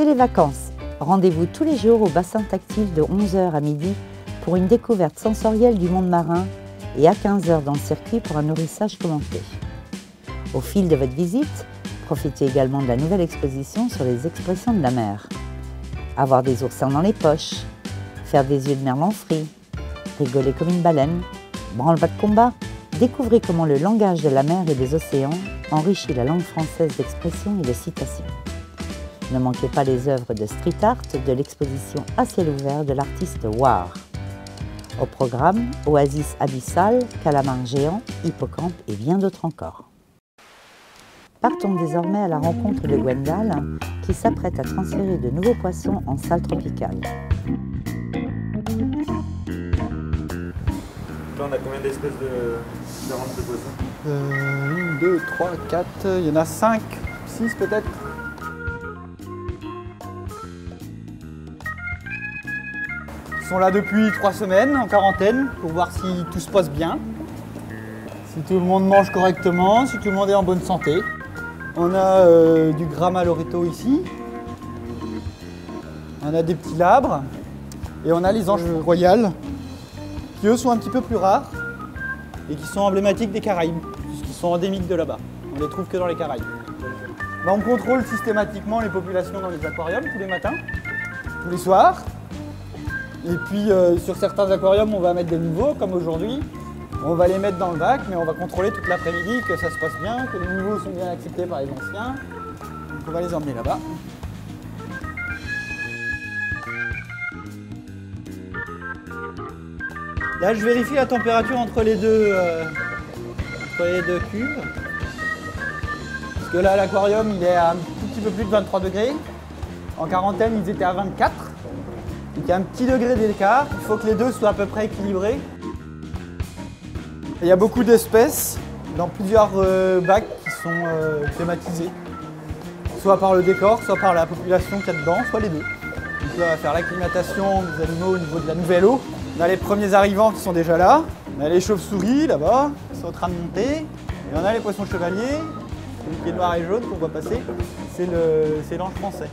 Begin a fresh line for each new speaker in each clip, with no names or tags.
C'est les vacances. Rendez-vous tous les jours au bassin tactile de 11 h à midi pour une découverte sensorielle du monde marin et à 15 h dans le circuit pour un nourrissage commenté. Au fil de votre visite, profitez également de la nouvelle exposition sur les expressions de la mer. Avoir des oursins dans les poches, faire des yeux de merlan frit, rigoler comme une baleine, branle-bas de combat, découvrez comment le langage de la mer et des océans enrichit la langue française d'expressions et de citations. Ne manquez pas les œuvres de street art de l'exposition à ciel ouvert de l'artiste War. Au programme, oasis abyssale, calamar géant, hippocampe et bien d'autres encore. Partons désormais à la rencontre de Gwendal, qui s'apprête à transférer de nouveaux poissons en salle tropicale.
Là, on a combien d'espèces différentes de poissons?
1, 2, 3, 4, il y en a 5, 6 peut-être. Ils sont là depuis 3 semaines en quarantaine pour voir si tout se passe bien, si tout le monde mange correctement, si tout le monde est en bonne santé. On a du Gramma loreto ici, on a des petits labres et on a les anges royales qui eux sont un petit peu plus rares et qui sont emblématiques des Caraïbes, puisqu'ils sont endémiques de là-bas. On les trouve que dans les Caraïbes. On contrôle systématiquement les populations dans les aquariums tous les matins, tous les soirs. Et puis sur certains aquariums, on va mettre des nouveaux, comme aujourd'hui. On va les mettre dans le bac, mais on va contrôler toute l'après-midi que ça se passe bien, que les nouveaux sont bien acceptés par les anciens. Donc on va les emmener là-bas. Là, je vérifie la température entre les deux cuves. Parce que là, l'aquarium, il est à un tout petit peu plus de 23 degrés. En quarantaine, ils étaient à 24. Donc il y a un petit degré d'écart. Il faut que les deux soient à peu près équilibrés. Il y a beaucoup d'espèces dans plusieurs bacs qui sont thématisés. Soit par le décor, soit par la population qu'il y a dedans, soit les deux. Donc là, on va faire l'acclimatation des animaux au niveau de la nouvelle eau. On a les premiers arrivants qui sont déjà là. On a les chauves-souris là-bas, qui sont en train de monter. Et on a les poissons chevaliers, celui qui est noir et jaune qu'on voit passer. C'est l'ange français.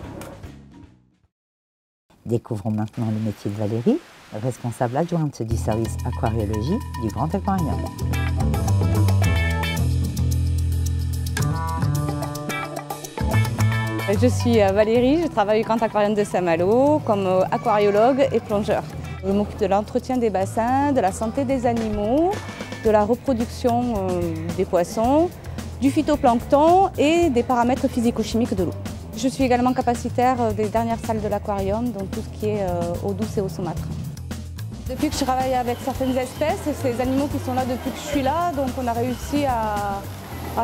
Découvrons maintenant le métier de Valérie, responsable adjointe du service aquariologie du Grand Aquarium.
Je suis Valérie, je travaille au Grand Aquarium de Saint-Malo comme aquariologue et plongeur. Je m'occupe de l'entretien des bassins, de la santé des animaux, de la reproduction des poissons, du phytoplancton et des paramètres physico-chimiques de l'eau. Je suis également capacitaire des dernières salles de l'aquarium, donc tout ce qui est eau douce et eau saumâtre. Depuis que je travaille avec certaines espèces, c'est ces animaux qui sont là depuis que je suis là, donc on a réussi à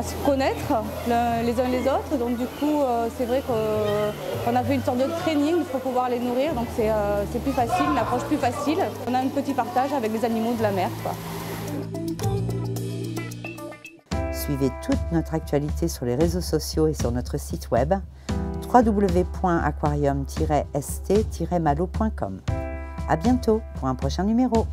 se connaître les uns les autres. Donc du coup, c'est vrai qu'on a fait une sorte de training pour pouvoir les nourrir, donc c'est plus facile, une approche plus facile. On a un petit partage avec les animaux de la mer, quoi.
Suivez toute notre actualité sur les réseaux sociaux et sur notre site web www.aquarium-st-malo.com. À bientôt pour un prochain numéro.